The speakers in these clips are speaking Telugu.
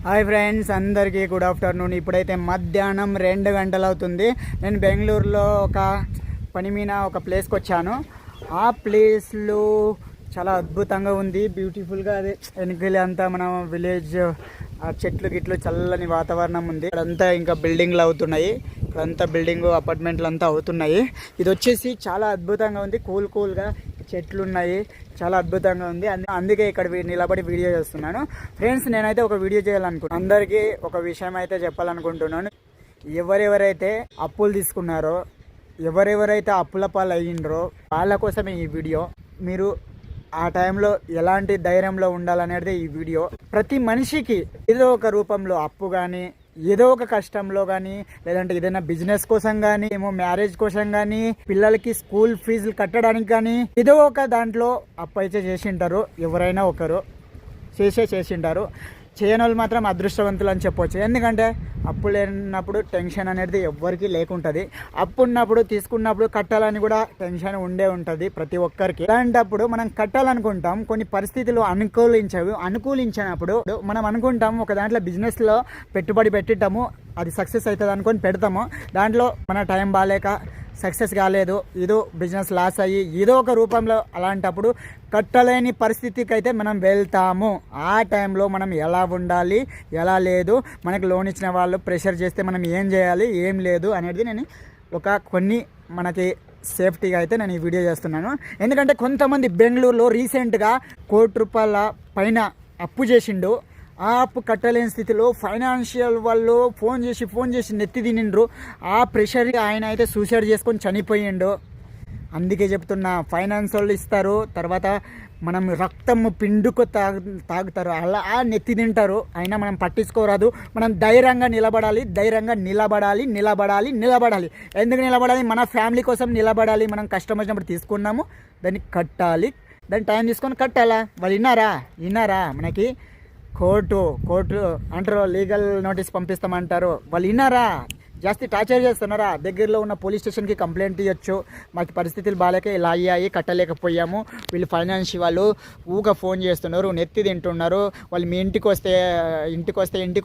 హాయ్ ఫ్రెండ్స్, అందరికీ గుడ్ ఆఫ్టర్నూన్. ఇప్పుడైతే మధ్యాహ్నం 2 గంటలు అవుతుంది. నేను బెంగళూరులో ఒక పని మీద ఒక ప్లేస్కి వచ్చాను. ఆ ప్లేస్లో చాలా అద్భుతంగా ఉంది, బ్యూటిఫుల్గా. అదే వెనుకలే అంతా మన విలేజ్, ఆ చెట్లు గిట్లు చల్లని వాతావరణం ఉంది. ఇక్కడంతా ఇంకా బిల్డింగ్లు అవుతున్నాయి, ఇక్కడంతా బిల్డింగ్ అపార్ట్మెంట్లు అంతా అవుతున్నాయి. ఇది వచ్చేసి చాలా అద్భుతంగా ఉంది, కూల్గా చెట్లు ఉన్నాయి, చాలా అద్భుతంగా ఉంది. అందుకే ఇక్కడ నిలబడి వీడియో చేస్తున్నాను. ఫ్రెండ్స్, నేనైతే ఒక వీడియో చేయాలనుకుంటున్నాను. అందరికీ ఒక విషయం అయితే చెప్పాలనుకుంటున్నాను. ఎవరెవరైతే అప్పులు తీసుకున్నారో, ఎవరెవరైతే అప్పుల పాలు అయ్యిండ్రో వాళ్ళ కోసమే ఈ వీడియో. మీరు ఆ టైంలో ఎలాంటి ధైర్యంలో ఉండాలనేది ఈ వీడియో. ప్రతి మనిషికి ఏదో ఒక రూపంలో అప్పు కానీ, ఏదో ఒక కష్టంలో కానీ, లేదంటే ఏదైనా బిజినెస్ కోసం కానీ, ఏమో మ్యారేజ్ కోసం కానీ, పిల్లలకి స్కూల్ ఫీజులు కట్టడానికి కానీ, ఏదో ఒక దాంట్లో అప్పు అయితే చేసింటారు. ఎవరైనా ఒకరు చేసింటారు. చేయని వాళ్ళు మాత్రం అదృష్టవంతులు అని చెప్పవచ్చు. ఎందుకంటే అప్పు లేనప్పుడు టెన్షన్ అనేది ఎవ్వరికి లేకుంటుంది. అప్పు ఉన్నప్పుడు, తీసుకున్నప్పుడు కట్టాలని కూడా టెన్షన్ ఉండే ఉంటుంది ప్రతి ఒక్కరికి. అలాంటప్పుడు మనం కట్టాలనుకుంటాం, కొన్ని పరిస్థితులు అనుకూలించినప్పుడు మనం అనుకుంటాం ఒక దాంట్లో బిజినెస్లో పెట్టుబడి పెట్టిటాము, అది సక్సెస్ అవుతుంది అనుకొని పెడతాము. దాంట్లో మన టైం బాగాలేక సక్సెస్ కాలేదు, ఏదో బిజినెస్ లాస్ అయ్యి ఏదో ఒక రూపంలో, అలాంటప్పుడు కట్టలేని పరిస్థితికి అయితే మనం వెళ్తాము. ఆ టైంలో మనం ఎలా ఉండాలి, ఎలా లేదు, మనకు లోన్ ఇచ్చిన వాళ్ళు ప్రెషర్ చేస్తే మనం ఏం చేయాలి, ఏం లేదు అనేది నేను కొన్ని మనకి సేఫ్టీగా అయితే నేను ఈ వీడియో చేస్తున్నాను. ఎందుకంటే కొంతమంది బెంగళూరులో రీసెంట్గా ₹1,00,00,000 పైన అప్పు చేసిండు. ఆ అప్పు కట్టలేని స్థితిలో ఫైనాన్షియల్ వాళ్ళు ఫోన్ చేసి నెత్తి తినిండ్రు. ఆ ప్రెషర్ ఆయన అయితే సూసైడ్ చేసుకొని చనిపోయిండు. అందుకే చెప్తున్నా, ఫైనాన్స్ వాళ్ళు ఇస్తారు, తర్వాత మనం రక్తము పిండుకు తాగుతారు, అలా నెత్తి తింటారు. అయినా మనం పట్టించుకోరాదు. మనం ధైర్యంగా నిలబడాలి. ఎందుకు నిలబడాలి? మన ఫ్యామిలీ కోసం నిలబడాలి. మనం కష్టం వచ్చినప్పుడు తీసుకున్నాము, దాన్ని కట్టాలి, దాన్ని టైం తీసుకొని కట్టాలా. వాళ్ళు విన్నారా మనకి కోర్టు అంటారు, లీగల్ నోటీస్ పంపిస్తామంటారు. వాళ్ళు విన్నారా? జాస్తి టార్చర్ చేస్తున్నారా? దగ్గరలో ఉన్న పోలీస్ స్టేషన్కి కంప్లైంట్ ఇవ్వచ్చు. మాకు పరిస్థితులు బాగాలేక ఇలా అయ్యాయి, కట్టలేకపోయాము. వీళ్ళు ఫైనాన్స్ వాళ్ళు ఫోన్ చేస్తున్నారు, నెత్తి తింటున్నారు. వాళ్ళు మీ ఇంటికి వస్తే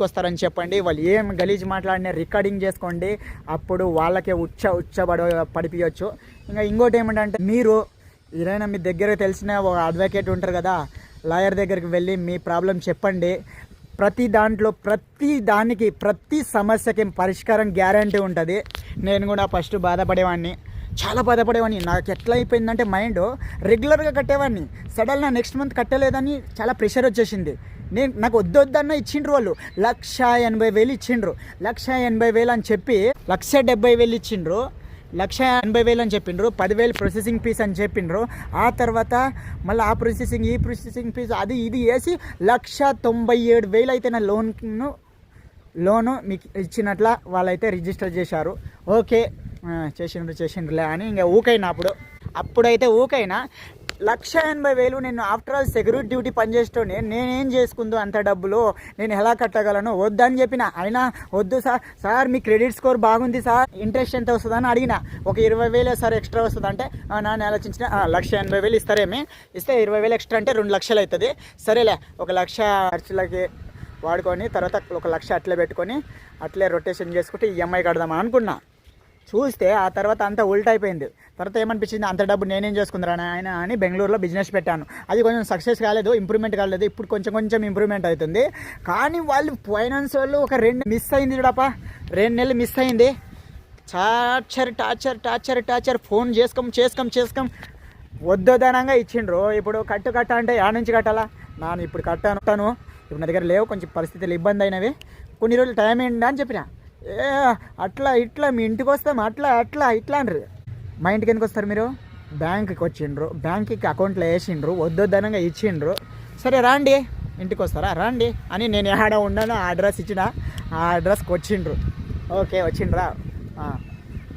వస్తారని చెప్పండి. వాళ్ళు ఏం గలీజ్ మాట్లాడినా రికార్డింగ్ చేసుకోండి. అప్పుడు వాళ్ళకే పడిపించవచ్చు. ఇంకోటి ఏమిటంటే, మీరు ఏదైనా మీ దగ్గర తెలిసిన ఒక అడ్వకేట్ ఉంటారు కదా, లాయర్ దగ్గరికి వెళ్ళి మీ ప్రాబ్లం చెప్పండి. ప్రతి సమస్యకి పరిష్కారం గ్యారంటీ ఉంటుంది. నేను కూడా ఫస్ట్ చాలా బాధపడేవాడిని. నాకు ఎట్లా అయిపోయిందంటే, మైండ్ రెగ్యులర్గా కట్టేవాడిని, సడన్గా నెక్స్ట్ మంత్ కట్టలేదని చాలా ప్రెషర్ వచ్చేసింది. నాకు వద్దన్న ఇచ్చిండ్రు వాళ్ళు. 1,80,000 ఇచ్చిండ్రు. 1,80,000 అని చెప్పి 1,70,000 ఇచ్చిండ్రు. 1,80,000 అని చెప్పిండ్రు. 10,000 ప్రాసెసింగ్ ఫీస్ అని చెప్పిండ్రు. ఆ తర్వాత మళ్ళీ ఈ ప్రాసెసింగ్ ఫీజు అది ఇది వేసి 1,97,000 అయితే నా లోను మీకు ఇచ్చినట్ల వాళ్ళైతే రిజిస్టర్ చేశారు. ఓకే, చేసిండ్రులే అని ఇంకా ఊకైనా. అప్పుడైతే ఊకైనా 1,80,000 నేను ఆఫ్టర్ ఆల్ సెక్యూరిటీ డ్యూటీ పనిచేస్తూనే నేనేం చేసుకుందో అంత డబ్బులు నేను ఎలా కట్టగలను? వద్దని చెప్పిన. అయినా వద్దు సార్ మీ క్రెడిట్ స్కోర్ బాగుంది సార్, ఇంట్రెస్ట్ ఎంత వస్తుందని అడిగిన. ఒక 20,000 సార్ ఎక్స్ట్రా వస్తుంది అంటే, నాన్న ఆలోచించిన 1,80,000 ఇస్తారేమి, ఇస్తే 20,000 ఎక్స్ట్రా అంటే 2,00,000 అవుతుంది. సరేలే, 1,00,000 ఖర్చులకి వాడుకొని తర్వాత 1,00,000 అట్లే పెట్టుకొని అట్లే రొటేషన్ చేసుకుంటే ఈఎంఐ కడదామని అనుకున్నా. చూస్తే ఆ తర్వాత అంతా ఉల్టా అయిపోయింది. తర్వాత ఏమనిపించింది, అంత డబ్బు నేనేం చేసుకుందరా ఆయన అని బెంగళూరులో బిజినెస్ పెట్టాను. అది కొంచెం సక్సెస్ కాలేదు, ఇంప్రూవ్మెంట్ కాలేదు. ఇప్పుడు కొంచెం ఇంప్రూవ్మెంట్ అవుతుంది. కానీ వాళ్ళు ఫైనాన్స్ వాళ్ళు ఒక 2 మిస్ అయింది చూడప్ప, 2 నెలలు మిస్ అయింది. టార్చర్ ఫోన్ చేసుకం వద్దోదనంగా ఇచ్చిండ్రు. ఇప్పుడు కట్ట అంటే ఆ నుంచి కట్టాలా? నాన్న ఇప్పుడు కట్టాను, ఇప్పుడు నా దగ్గర లేవు, కొంచెం పరిస్థితులు ఇబ్బంది అయినవి, కొన్ని రోజులు టైం ఏంటి అని చెప్పిన. ఇట్లా మీ ఇంటికి వస్తాం, అట్లా అంటారు. మా ఇంటికి ఎందుకు వస్తారు మీరు? బ్యాంకుకి వచ్చిండ్రు, బ్యాంకుకి అకౌంట్లో వేసిండ్రు, వద్దొద్దనంగా ఇచ్చిండ్రు. సరే రండి, ఇంటికి వస్తారా రండి అని నేను ఆడ ఉన్నాను, ఆ అడ్రస్ ఇచ్చిన, ఆ అడ్రస్కి వచ్చిండ్రు. ఓకే, వచ్చిండ్రా.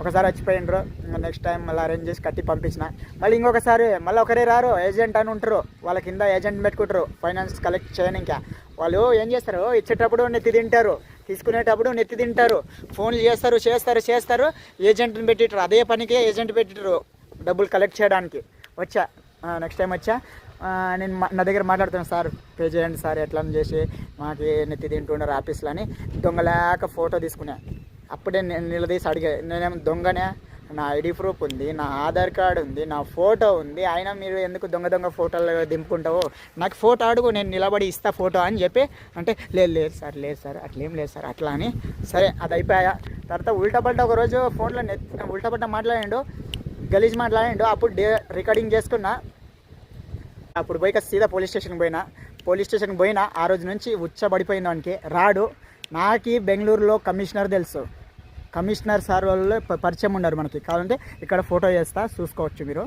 ఒకసారి వచ్చిపోయిండ్రు. ఇంకా నెక్స్ట్ టైం మళ్ళీ అరేంజ్ చేసి కట్టి పంపించిన. మళ్ళీ ఇంకొకసారి మళ్ళీ ఒకరే రారు, ఏజెంట్ అని ఉంటారు, వాళ్ళ కింద ఏజెంట్ పెట్టుకుంటారు ఫైనాన్స్ కలెక్ట్ చేయని. ఇంకా వాళ్ళు ఏం చేస్తారు, ఇచ్చేటప్పుడు నెత్తి తింటారు, తీసుకునేటప్పుడు నెత్తి తింటారు, ఫోన్లు చేస్తారు, ఏజెంట్ని పెట్టిటారు. అదే పనికే ఏజెంట్ పెట్టిటారు డబ్బులు కలెక్ట్ చేయడానికి. నెక్స్ట్ టైం వచ్చా నేను నా దగ్గర మాట్లాడుతున్నాను, సార్ పే చేయండి సార్ ఎట్లా చేసి మాకు నెత్తి తింటున్నారు ఆఫీస్లో అని దొంగలేక ఫోటో తీసుకున్నా. అప్పుడే నేను నిలదీసి అడిగా, నేనేమో దొంగనే, నా ఐడి ప్రూఫ్ ఉంది, నా ఆధార్ కార్డు ఉంది, నా ఫోటో ఉంది, అయినా మీరు ఎందుకు దొంగ ఫోటోలు దింపుకుంటావు, నాకు ఫోటో అడుగు నేను నిలబడి ఇస్తా ఫోటో అని చెప్పి అంటే లేదు సార్ అట్లేం లేదు సార్ అట్లా అని. సరే అది అయిపోయా. తర్వాత ఉల్టాపల్టా ఒకరోజు ఫోన్లో ఉల్టాపల్టా మాట్లాడిండు, గలీజ్ మాట్లాడిండు. అప్పుడు రికార్డింగ్ చేసుకున్నా. అప్పుడు పోయి సీదా పోలీస్ స్టేషన్కి పోయినా. ఆ రోజు నుంచి ఉచ్చబడిపోయింది వానికి, రాడు. నాకు బెంగళూరులో కమిషనర్ తెలుసు, కమిషనర్ సార్ వాళ్ళు పరిచయం ఉన్నారు మనకి, కావాలంటే ఇక్కడ ఫోటో చేస్తా చూసుకోవచ్చు మీరు.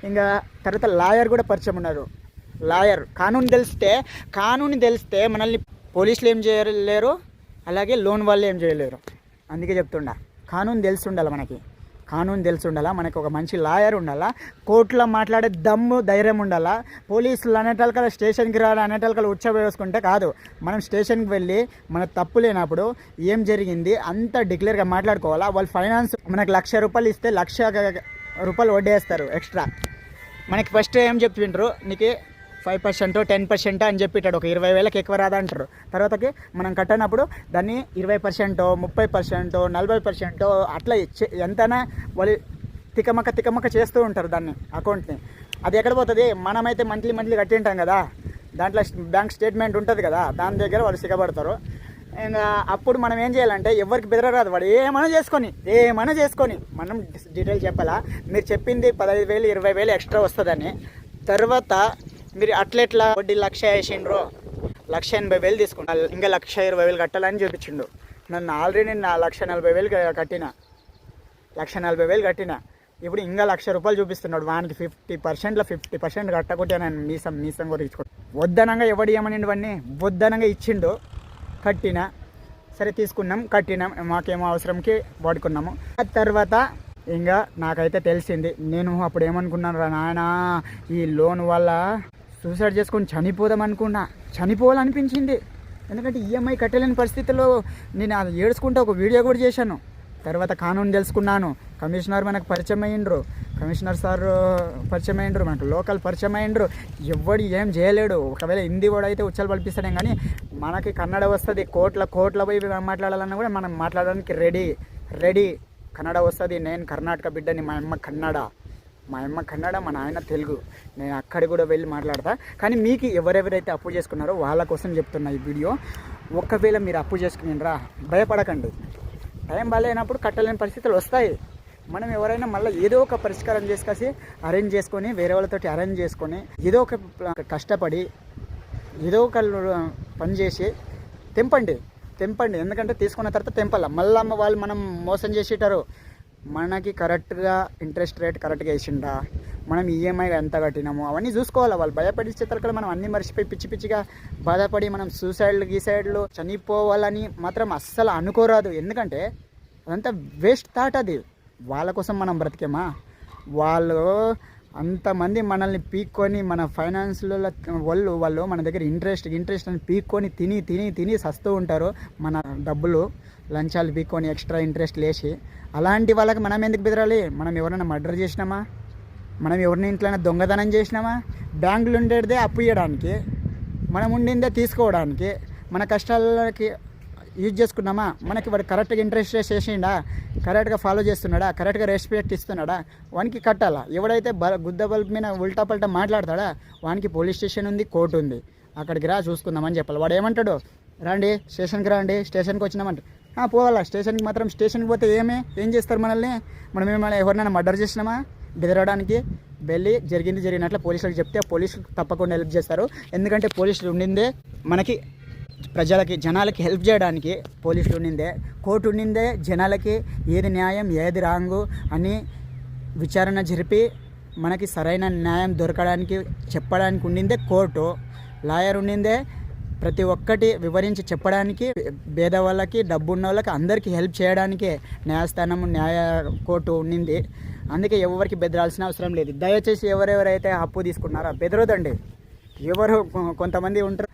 ఇంకా తర్వాత లాయర్ కూడా పరిచయం ఉన్నారు. లాయర్ కానూని తెలిస్తే మనల్ని పోలీసులు ఏం చేయలేరు, అలాగే లోన్ వాళ్ళు ఏం చేయలేరు. అందుకే చెప్తుండా, కానూని తెలిసి ఉండాలా, మనకు ఒక మంచి లాయర్ ఉండాలా, కోర్టులో మాట్లాడే దమ్ము ధైర్యం ఉండాలా. పోలీసులు అనేటోళ్ళకల్లా స్టేషన్కి రావాలి, అనేటోళ్ళకల్లా ఉచ్చవేసుకుంటే కాదు. మనం స్టేషన్కి వెళ్ళి మన తప్పు లేనప్పుడు ఏం జరిగింది అంతా డిక్లేర్గా మాట్లాడుకోవాలా. వాళ్ళు ఫైనాన్స్ మనకు ₹1,00,000 ఇస్తే ₹1,00,000 వడ్డేస్తారు ఎక్స్ట్రా. మనకి ఫస్ట్ ఏం చెప్తుంటారు, నీకు 5% 10% అని చెప్పిటాడు, ఒక 20,000కి ఎక్కువ రాదా అంటారు. తర్వాతకి మనం కట్టినప్పుడు దాన్ని 20%, 30%, 40% అట్లా ఎంతైనా వాళ్ళు తికమక చేస్తూ ఉంటారు దాన్ని, అకౌంట్ని. అది ఎక్కడ పోతుంది, మనమైతే మంత్లీ కట్టింటాం కదా, దాంట్లో బ్యాంక్ స్టేట్మెంట్ ఉంటుంది కదా, దాని దగ్గర వాళ్ళు సిగబడతారు. ఇంకా అప్పుడు మనం ఏం చేయాలంటే ఎవరికి బెదరరాదు, వాడు ఏమైనా చేసుకొని మనం డీటెయిల్ చెప్పాలా, మీరు చెప్పింది 15,000 20,000 ఎక్స్ట్రా వస్తుందని. తర్వాత మీరు అట్లెట్లా వడ్డీ 1,00,000 వేసిండ్రు, 1,80,000 తీసుకుంటా, ఇంకా 1,20,000 కట్టాలని చూపించిండు. నన్ను ఆల్రెడీ నా 1,40,000 కట్టిన, 1,40,000 కట్టిన. ఇప్పుడు ఇంకా ₹1,00,000 చూపిస్తున్నాడు. వానికి 50%లో 50% కట్టకుంటే నేను మీసం కూడా ఇచ్చుకోండి. వద్దనంగా ఎవడు ఏమనిండు, వాడిని వద్దనంగా ఇచ్చిండు. కట్టిన, సరే తీసుకున్నాం, కట్టినాం, మాకేమో అవసరంకి వాడుకున్నాము. ఆ తర్వాత ఇంకా నాకైతే తెలిసింది, నేను అప్పుడు ఏమనుకున్నాను రా నాయన, ఈ లోన్ వల్ల సూసైడ్ చేసుకొని చనిపోవాలనిపించింది. ఎందుకంటే ఈఎంఐ కట్టలేని పరిస్థితుల్లో నేను అది ఏడ్చుకుంటూ ఒక వీడియో కూడా చేశాను. తర్వాత కానూని తెలుసుకున్నాను, కమిషనర్ మనకు పరిచయం అయ్యిండ్రు, కమిషనర్ సార్ పరిచయం అయ్యిండ్రు, మనకు లోకల్ పరిచయం అయ్యిండ్రు. ఎవడు ఏం చేయలేడు. ఒకవేళ హిందీ వాడు అయితే ఉచ్చలు పలిపిస్తాడే, కానీ మనకి కన్నడ వస్తుంది. కోట్ల పోయి మాట్లాడాలన్నా కూడా మనం మాట్లాడడానికి రెడీ. కన్నడ వస్తుంది. నేను కర్ణాటక బిడ్డని, మా అమ్మ కన్నడ, మా నాయన తెలుగు. నేను అక్కడికి కూడా వెళ్ళి మాట్లాడతా. కానీ మీకు ఎవరెవరైతే అప్పు చేసుకున్నారో వాళ్ళ కోసం చెప్తున్నా ఈ వీడియో. ఒకవేళ మీరు అప్పు చేసుకునిరా, భయపడకండి. టైం బాగాలేనప్పుడు కట్టలేని పరిస్థితులు వస్తాయి. మనం ఎవరైనా మళ్ళీ ఏదో ఒక పరిష్కారం అరేంజ్ చేసుకొని, వేరే వాళ్ళతోటి అరేంజ్ చేసుకొని, ఏదో ఒక కష్టపడి ఏదో ఒక పని చేసి తెంపండి. ఎందుకంటే తీసుకున్న తర్వాత తెంపాల. మళ్ళీ వాళ్ళు మనం మోసం చేసేటారు. మనకి కరెక్ట్గా ఇంట్రెస్ట్ రేట్ కరెక్ట్గా వేసిండా, మనం ఈఎంఐ ఎంత కట్టినాము అవన్నీ చూసుకోవాలి. వాళ్ళు భయపడిచ్చే తరకలు మనం అన్నీ మర్చిపోయి పిచ్చిగా బాధపడి మనం సూసైడ్లు చనిపోవాలని మాత్రం అస్సలు అనుకోరాదు. ఎందుకంటే అదంతా వేస్ట్ థాట్. అది వాళ్ళ కోసం మనం బ్రతికేమా? వాళ్ళు అంతమంది మనల్ని పీక్కొని, మన ఫైనాన్స్లో వాళ్ళు మన దగ్గర ఇంట్రెస్ట్ అని పీక్కొని తిని సస్తూ ఉంటారు. మన డబ్బులు లంచాలు పీక్కొని ఎక్స్ట్రా ఇంట్రెస్ట్ లేచి. అలాంటి వాళ్ళకి మనం ఎందుకు బెదరాలి? మనం ఎవరైనా మర్డర్ చేసినామా? మనం ఎవరిని ఇంట్లోనే దొంగతనం చేసినామా? బ్యాంకులు ఉండేదే అప్పు ఇవ్వడానికి, మనం ఉండిందే తీసుకోవడానికి. మన కష్టాలకి యూజ్ చేసుకున్నామా? మనకి వాడు కరెక్ట్గా ఇంట్రెస్ట్ చేసిండా, కరెక్ట్గా ఫాలో చేస్తున్నాడా, కరెక్ట్గా రెస్పెక్ట్ ఇస్తున్నాడా, వానికి కట్టాలా. ఎవడైతే గుద్ద బల్బ్ మీద ఉల్టా పల్టా మాట్లాడతాడా వానికి పోలీస్ స్టేషన్ ఉంది, కోర్టు ఉంది, అక్కడికి రా చూసుకుందామని చెప్పాలి. వాడు ఏమంటాడు, రండి స్టేషన్కి రండి, స్టేషన్కి వచ్చినామంట. పోవాలా స్టేషన్కి. మాత్రం స్టేషన్కి పోతే ఏం చేస్తారు మనల్ని? మనం ఏమైనా ఎవరినైనా మర్డర్ చేసినామా? బెదరడానికి వెళ్ళి జరిగినట్లు పోలీసులకు చెప్తే పోలీసులు తప్పకుండా హెల్ప్ చేస్తారు. ఎందుకంటే పోలీసులు ఉండిందే మనకి జనాలకి హెల్ప్ చేయడానికి. పోలీసులు ఉండిందే, కోర్టు ఉండిందే జనాలకి ఏది న్యాయం ఏది రాంగు అని విచారణ జరిపి మనకి సరైన న్యాయం దొరకడానికి చెప్పడానికి ఉండిందే కోర్టు. లాయర్ ఉండిందే ప్రతి ఒక్కటి వివరించి చెప్పడానికి, పేదవాళ్ళకి డబ్బున్న వాళ్ళకి అందరికీ హెల్ప్ చేయడానికే న్యాయస్థానం కోర్టు ఉండింది. అందుకే ఎవరికి బెదరాల్సిన అవసరం లేదు. దయచేసి ఎవరెవరైతే అప్పు తీసుకున్నారో బెదరొద్దండి. కొంతమంది ఉంటారు.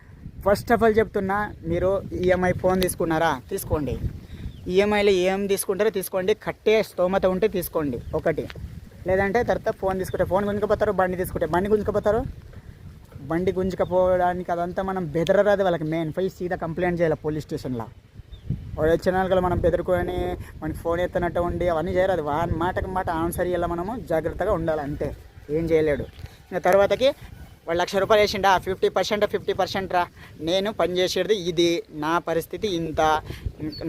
ఫస్ట్ ఆఫ్ ఆల్ చెప్తున్నా, మీరు ఈఎంఐ ఫోన్ తీసుకున్నారా తీసుకోండి. ఈఎంఐలో ఏం తీసుకుంటారో తీసుకోండి. కట్టే స్తోమత ఉంటే తీసుకోండి ఒకటి. లేదంటే తర్వాత ఫోన్ తీసుకుంటే ఫోన్ గుంజుకుపోతారు, బండి తీసుకుంటే బండి గుంజుకుపోతారు. బండి గుంజుకపోవడానికి అదంతా మనం బెదరరాదు వాళ్ళకి. మెయిన్ పోయి సీదా కంప్లైంట్ చేయాలి పోలీస్ స్టేషన్లో. వాడు వచ్చిన వాళ్ళకి మనం బెదురుకొని మనకి ఫోన్ ఎత్తనట్టు ఉండి అవన్నీ చేయరాదు. వాని మాటకి మాట ఆన్సర్ ఇవ్వాలి, మనము జాగ్రత్తగా ఉండాలి అంతే, ఏం చేయలేడు. ఇంకా తర్వాతకి వాడు ₹1,00,000 వేసిండా, 50% రా, నేను పనిచేసేది ఇది, నా పరిస్థితి ఇంత,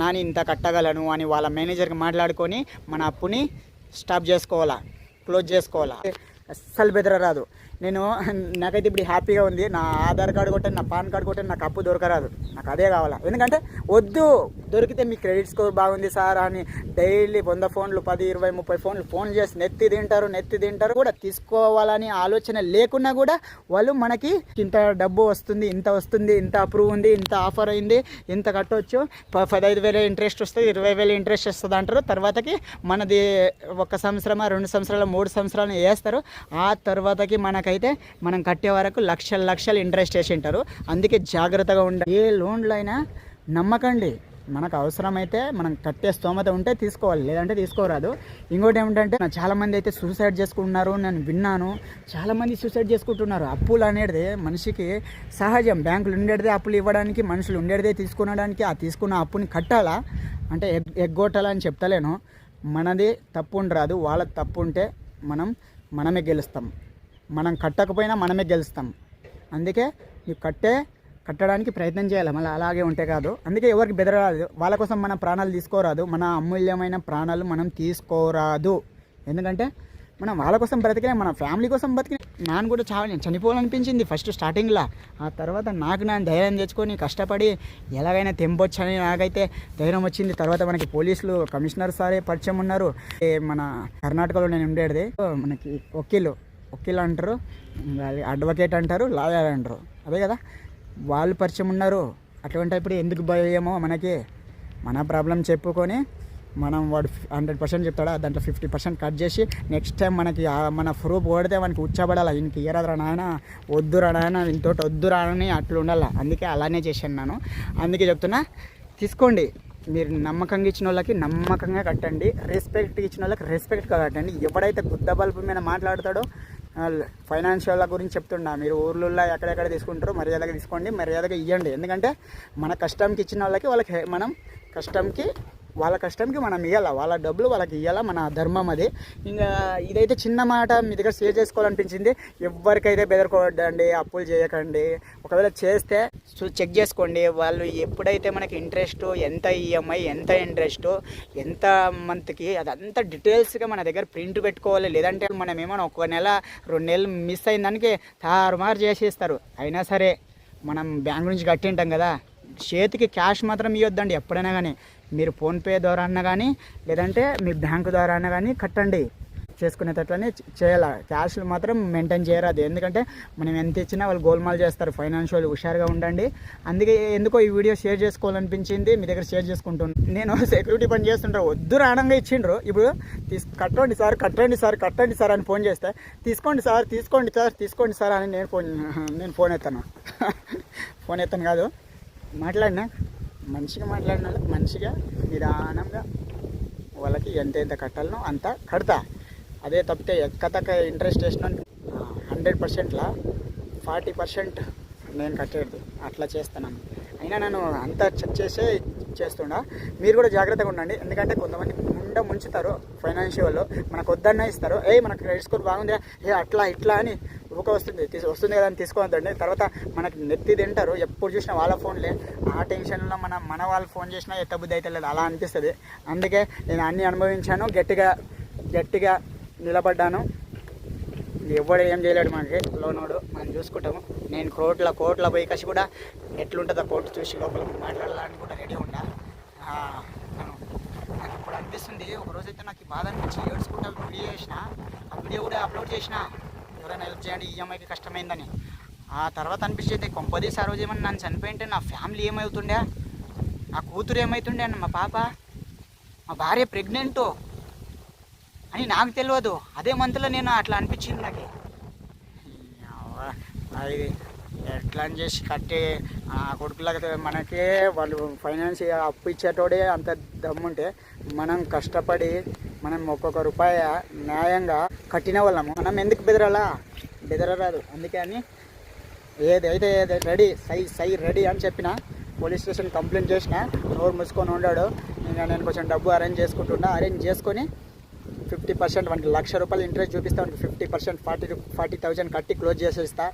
నాని ఇంత కట్టగలను అని వాళ్ళ మేనేజర్కి మాట్లాడుకొని మన అప్పుని స్టాప్ చేసుకోవాలా, క్లోజ్ చేసుకోవాలా. అస్సలు బెదరరాదు. నాకైతే ఇప్పుడు హ్యాపీగా ఉంది. నా ఆధార్ కార్డు కొట్టండి, నా పాన్ కార్డు కొట్టండి, నాకు అప్పు దొరకరాదు, నాకు అదే కావాలా. ఎందుకంటే వద్దు, దొరికితే మీ క్రెడిట్ స్కోర్ బాగుంది సార్ అని డైలీ 100 ఫోన్లు 10, 20, 30 ఫోన్లు చేసి నెత్తి తింటారు కూడా. తీసుకోవాలని ఆలోచన లేకున్నా కూడా వాళ్ళు మనకి ఇంత డబ్బు వస్తుంది, ఇంత అప్రూవ్ ఉంది, ఇంత ఆఫర్ అయింది, ఇంత కట్టవచ్చు, 15,000 ఇంట్రెస్ట్ వస్తుంది, 20,000 ఇంట్రెస్ట్ వస్తుంది అంటారు. తర్వాతకి మనది 1 సంవత్సరమా 2 సంవత్సరాలు 3 సంవత్సరాలు వేస్తారు. ఆ తర్వాతకి మనకైతే మనం కట్టే వరకు లక్షలు ఇంట్రెస్ట్ వేసి ఉంటారు. అందుకే జాగ్రత్తగా ఉండాలి. ఏ లోన్లో అయినా నమ్మకండి. మనకు అవసరమైతే మనం కట్టే స్తోమత ఉంటే తీసుకోవాలి, లేదంటే తీసుకోరాదు. ఇంకోటి ఏమిటంటే చాలామంది అయితే సూసైడ్ చేసుకుంటున్నారు, నేను విన్నాను. చాలామంది సూసైడ్ చేసుకుంటున్నారు. అప్పులు అనేది మనిషికి సహజం. బ్యాంకులు ఉండేదే అప్పులు ఇవ్వడానికి, మనుషులు ఉండేదే తీసుకునడానికి. ఆ తీసుకున్న అప్పుని కట్టాలా అంటే ఎగ్గొట్టాలని చెప్తలేను. మనది తప్పు ఉండరాదు, వాళ్ళ తప్పు ఉంటే మనమే గెలుస్తాం. మనం కట్టకపోయినా మనమే గెలుస్తాం. అందుకే నువ్వు కట్టడానికి ప్రయత్నం చేయాలి, మళ్ళీ అలాగే ఉంటే కాదు. అందుకే ఎవరికి బెదరాదు. వాళ్ళ కోసం మన ప్రాణాలు తీసుకోరాదు, మన అమూల్యమైన ప్రాణాలు మనం తీసుకోరాదు. ఎందుకంటే మనం వాళ్ళ కోసం బ్రతికినా, మన ఫ్యామిలీ కోసం బతికిన. నాన్న కూడా నేను చనిపోవాలనిపించింది ఫస్ట్ స్టార్టింగ్లో. ఆ తర్వాత నేను ధైర్యం తెచ్చుకొని కష్టపడి ఎలాగైనా తెంపొచ్చని నాకైతే ధైర్యం వచ్చింది. తర్వాత మనకి పోలీసులు, కమిషనర్ సారే పరిచయం ఉన్నారు. మన కర్ణాటకలో నేను ఉండేది. మనకి వకీల్ అంటారు, అడ్వకేట్ అంటారు, లాయర్ అంటారు, అదే కదా, వాళ్ళు పరిచయం ఉన్నారు. అటువంటి ఇప్పుడు ఎందుకు భయమో మనకి, మన ప్రాబ్లం చెప్పుకొని వాడు 100% చెప్తాడా, దాంట్లో 50% కట్ చేసి నెక్స్ట్ టైం మన ప్రూఫ్ కొడితే మనకి ఉచ్చబడాలి. ఇంక ఇయరదురా నాయన, వద్దురా నాయన, ఇంతోటి వద్దురా అని అట్లా ఉండాలి. అందుకే అలానే చేశాను. అందుకే చెప్తున్నా, తీసుకోండి. మీరు నమ్మకంగా ఇచ్చిన వాళ్ళకి నమ్మకంగా కట్టండి, రెస్పెక్ట్ ఇచ్చిన వాళ్ళకి రెస్పెక్ట్గా కట్టండి. ఎవడైతే గుద్ద బల్బు మీద మాట్లాడతాడో ఫైనాన్షియల్ గురించి చెప్తున్నా, మీరు ఊర్లలో ఎక్కడెక్కడ తీసుకుంటారో మర్యాదగా తీసుకోండి, మర్యాదగా ఇవ్వండి. ఎందుకంటే మన కష్టంకి ఇచ్చిన వాళ్ళకి వాళ్ళ కష్టంకి మనం ఇవ్వాలా, వాళ్ళ డబ్బులు వాళ్ళకి ఇవ్వాలా, మన ధర్మం అది. ఇంకా ఇదైతే చిన్న మాట మీ దగ్గర షేర్ చేసుకోవాలనిపించింది. ఎవరికైతే బెదరకోవద్దండి, అప్పులు చేయకండి. ఒకవేళ చేస్తే చెక్ చేసుకోండి. వాళ్ళు ఎప్పుడైతే మనకి ఇంట్రెస్ట్ ఎంత, ఈఎంఐ ఎంత, ఇంట్రెస్ట్ ఎంత మంత్కి, అదంతా డీటెయిల్స్గా మన దగ్గర ప్రింట్ పెట్టుకోవాలి. లేదంటే మనం ఏమైనా 1 నెల 2 నెలలు మిస్ అయిన దానికి తారుమారు చేసేస్తారు. అయినా సరే మనం బ్యాంక్ నుంచి కట్టింటాం కదా, చేతికి క్యాష్ మాత్రం ఇవ్వద్దండి ఎప్పుడైనా కానీ. మీరు ఫోన్పే ద్వారా అన్నా కానీ, లేదంటే మీ బ్యాంకు ద్వారా అన్నా కానీ కట్టండి. చేసుకునేటట్లనే చేయాలి. క్యాష్లు మాత్రం మెయింటైన్ చేయరాదు. ఎందుకంటే మనం ఎంత ఇచ్చినా వాళ్ళు గోల్మాల్ చేస్తారు. ఫైనాన్షియల్ హుషారుగా ఉండండి. అందుకే ఎందుకో ఈ వీడియో షేర్ చేసుకోవాలనిపించింది, మీ దగ్గర షేర్ చేసుకుంటున్నాను. నేను సెక్యూరిటీ పని చేస్తుంటారు, వద్దు రానంగా ఇచ్చిండ్రు. ఇప్పుడు కట్టండి సార్ అని ఫోన్ చేస్తే తీసుకోండి సార్ అని నేను ఫోన్ ఎత్తాను. ఫోన్ ఎత్తాను కాదు, మంచిగా మాట్లాడిన వాళ్ళకి మంచిగా నిదానంగా వాళ్ళకి ఎంత కట్టాలనో అంత కడతా. అదే తప్పితే ఎక్కతక్క ఇంట్రెస్ట్ వేసిన 100%లా 40% నేను కట్టేది అట్లా చేస్తున్నాను. అయినా నేను అంతా చెక్ చేసే చేస్తుండా. మీరు కూడా జాగ్రత్తగా ఉండండి. ఎందుకంటే కొంతమంది ముంచుతారు ఫైనాన్షియల్, మనకు వద్దన్నా ఇస్తారు. మనకు క్రెడిట్ స్కోర్ బాగుందా, అట్లా ఇట్లా అని వస్తుంది కదా అని తీసుకోవద్దండి. తర్వాత మనకి నెత్తి తింటారు. ఎప్పుడు చూసినా వాళ్ళ ఫోన్లే, ఆ టెన్షన్లో మన వాళ్ళు ఫోన్ చేసినా ఎత్తబుద్ధి అయితే లేదు, అలా అనిపిస్తుంది. అందుకే నేను అన్నీ అనుభవించాను, గట్టిగా నిలబడ్డాను. ఎవడు ఏం చేయలేడు మనకి, లోనోడు మనం చూసుకుంటాము. నేను కోట్ల పోయి కసి కూడా ఎట్లుంటుందో కోర్టు చూసి లోపల మాట్లాడాలని కూడా రెడీ ఉండా. నాకు ఇప్పుడు అనిపిస్తుంది, ఒకరోజైతే నాకు ఈ బాధ అనిపించి ఏడ్చుకుంటా వీడియో చేసిన, ఆ వీడియో కూడా అప్లోడ్ చేసిన, ఎవరైనా హెల్ప్ చేయండి, ఈఎంఐకి కష్టమైందని. ఆ తర్వాత అనిపించేది, కొంపదీసి ఆ రోజు ఏమన్నా నన్ను చనిపోయింటే నా ఫ్యామిలీ ఏమవుతుండే, నా కూతురు ఏమవుతుండే, మా పాప, మా భార్య ప్రెగ్నెంటు అని నాకు తెలియదు. అదే మంత్లో నేను అట్లా అనిపించింది నాకు. అది ఎట్లా అని చేసి కట్టి కొడుకులకి మనకే వాళ్ళు ఫైనాన్స్ అప్పు ఇచ్చేటోడే అంత దమ్ముంటే, మనం కష్టపడి మనం ఒక్కొక్క రూపాయి న్యాయంగా కట్టిన వాళ్ళము. మనం ఎందుకు బెదరరాదు. అందుకే అని ఏదైతే రెడీ సై రెడీ అని చెప్పిన పోలీస్ స్టేషన్ కంప్లైంట్ చేసిన నోరు మూసుకొని ఉన్నాడు. ఇంకా నేను కొంచెం డబ్బు అరేంజ్ చేసుకొని 50% వానికి ₹1,00,000 ఇంట్రెస్ట్ చూపిస్తా, వానికి 50% 40,000 కట్టి క్లోజ్ చేసేస్తా.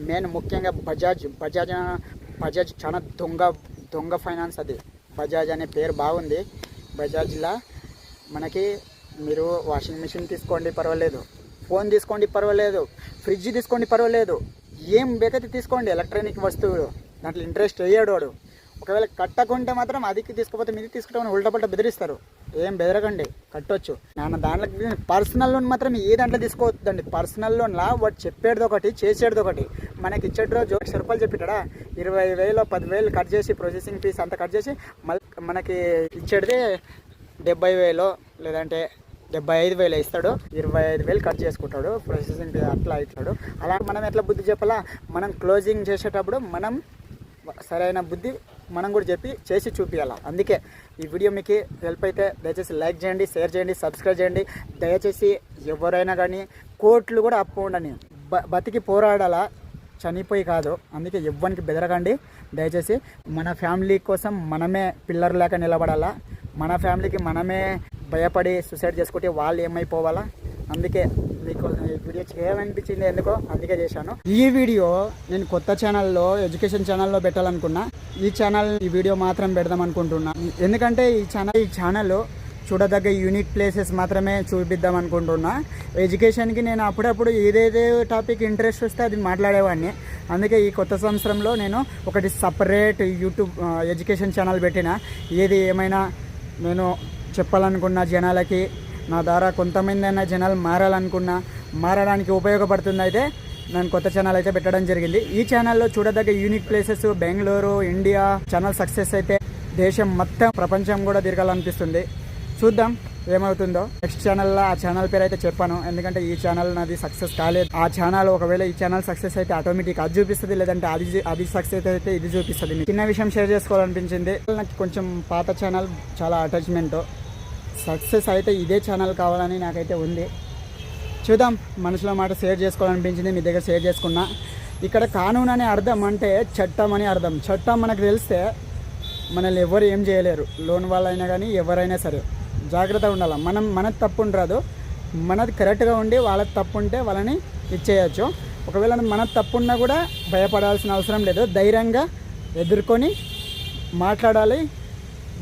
నేను ముఖ్యంగా బజాజ్ చాలా దొంగ ఫైనాన్స్. అది బజాజ్ అనే పేరు బాగుంది. బజాజ్లా మనకి మీరు వాషింగ్ మిషన్ తీసుకోండి పర్వాలేదు, ఫోన్ తీసుకోండి పర్వాలేదు, ఫ్రిడ్జ్ తీసుకోండి పర్వాలేదు, ఏం బేకైతే తీసుకోండి ఎలక్ట్రానిక్ వస్తువులు, దాంట్లో ఇంట్రెస్ట్ వేయడు వాడు. ఒకవేళ కట్టకుంటే మాత్రం అదికి తీసుకుపోతే మీది తీసుకుంటామని ఉల్టపల్ట బెదిరిస్తారు. ఏం బెదరకండి, కట్టొచ్చు. నేను దాంట్లో పర్సనల్ లోన్ మాత్రం ఏ దాంట్లో తీసుకోవద్దండి. పర్సనల్ లోన్లా వాడు చెప్పేది ఒకటి చేసేది ఒకటి. మనకి ఇచ్చేటి రోజు ₹1,00,000 చెప్పిటాడా, 20,000 10,000 కట్ చేసి ప్రాసెసింగ్ ఫీస్ అంతా కట్ చేసి మళ్ళీ మనకి ఇచ్చేది 70,000 లేదంటే 75,000 ఇస్తాడు. 25,000 కట్ చేసుకుంటాడు ప్రాసెసింగ్ ఫీ, అట్లా అవుతాడు. అలా మనం ఎట్లా బుద్ధి చెప్పాలా, మనం క్లోజింగ్ చేసేటప్పుడు మనం సరైన బుద్ధి మనం కూడా చెప్పి చేసి చూపించాలి. అందుకే ఈ వీడియో మీకు హెల్ప్ అయితే దయచేసి లైక్ చేయండి, షేర్ చేయండి, సబ్స్క్రైబ్ చేయండి. దయచేసి ఎవరైనా కానీ కోట్లు కూడా అప్పు ఉండని, బతికి పోరాడాలా, చనిపోయి కాదు. అందుకే ఎవ్వరికి బెదరకండి దయచేసి. మన ఫ్యామిలీ కోసం మనమే పిల్లర్ లేక నిలబడాలా. మన ఫ్యామిలీకి మనమే భయపడి సూసైడ్ చేసుకుంటే వాళ్ళు ఏమైపోవాలా. అందుకే మీకు ఈ వీడియో చేయాలనిపించింది ఎందుకో, అందుకే చేశాను. ఈ వీడియో నేను కొత్త ఛానల్లో, ఎడ్యుకేషన్ ఛానల్లో పెట్టాలనుకున్నా. ఈ వీడియో మాత్రం పెడదాం అనుకుంటున్నా. ఎందుకంటే ఈ ఛానల్ చూడదగ్గ యూనిక్ ప్లేసెస్ మాత్రమే చూపిద్దాం అనుకుంటున్నా. ఎడ్యుకేషన్కి నేను అప్పుడప్పుడు ఏదైతే టాపిక్ ఇంట్రెస్ట్ వస్తే అది మాట్లాడేవాడిని. అందుకే ఈ కొత్త సంవత్సరంలో నేను ఒకటి సపరేట్ యూట్యూబ్ ఎడ్యుకేషన్ ఛానల్ పెట్టిన. ఏది ఏమైనా నేను చెప్పాలనుకున్న జనాలకి, నా ద్వారా కొంతమంది అయినా జనాలు మారడానికి ఉపయోగపడుతుంది. అయితే నేను కొత్త ఛానల్ అయితే పెట్టడం జరిగింది. ఈ ఛానల్లో చూడదగ్గ unique places, Bengaluru, India channel success అయితే దేశం మొత్తం, ప్రపంచం కూడా తిరగాలనిపిస్తుంది. చూద్దాం ఏమవుతుందో. నెక్స్ట్ ఛానల్లో ఆ ఛానల్ పేరు అయితే చెప్పాను, ఎందుకంటే ఈ ఛానల్ నాది సక్సెస్ కాలేదు. ఆ ఛానల్ ఒకవేళ ఈ ఛానల్ సక్సెస్ అయితే ఆటోమేటిక్ అది చూపిస్తుంది, లేదంటే అది సక్సెస్ అయితే ఇది చూపిస్తుంది. చిన్న విషయం షేర్ చేసుకోవాలనిపించింది. నాకు కొంచెం పాత ఛానల్ చాలా అటాచ్మెంట్. సక్సెస్ అయితే ఇదే ఛానల్ కావాలని నాకైతే ఉంది. చూద్దాం, మనసులో మాట షేర్ చేసుకోవాలనిపించింది, మీ దగ్గర షేర్ చేసుకున్నా. ఇక్కడ కానూన్ అనే అర్థం అంటే చట్టం అని అర్థం. చట్టం మనకు తెలిస్తే మనల్ని ఎవరు ఏం చేయలేరు. లోన్ వాళ్ళైనా కానీ ఎవరైనా సరే జాగ్రత్తగా ఉండాలి. మనది తప్పు ఉండరాదు, మనది కరెక్ట్గా ఉండి వాళ్ళది తప్పు ఉంటే వాళ్ళని ఇచ్చేయచ్చు. ఒకవేళ మనది తప్పు ఉన్నా కూడా భయపడాల్సిన అవసరం లేదు. ధైర్యంగా ఎదుర్కొని మాట్లాడాలి.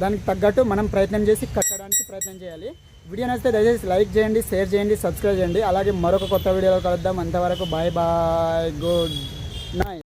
దానికి తగ్గట్టు మనం ప్రయత్నం చేసి కట్టడానికి ప్రయత్నం చేయాలి. వీడియో నచ్చితే దయచేసి లైక్ చేయండి, షేర్ చేయండి, సబ్స్క్రైబ్ చేయండి. అలాగే మరొక కొత్త వీడియోలో కలుద్దాం. అంతవరకు బాయ్, గుడ్ నైట్.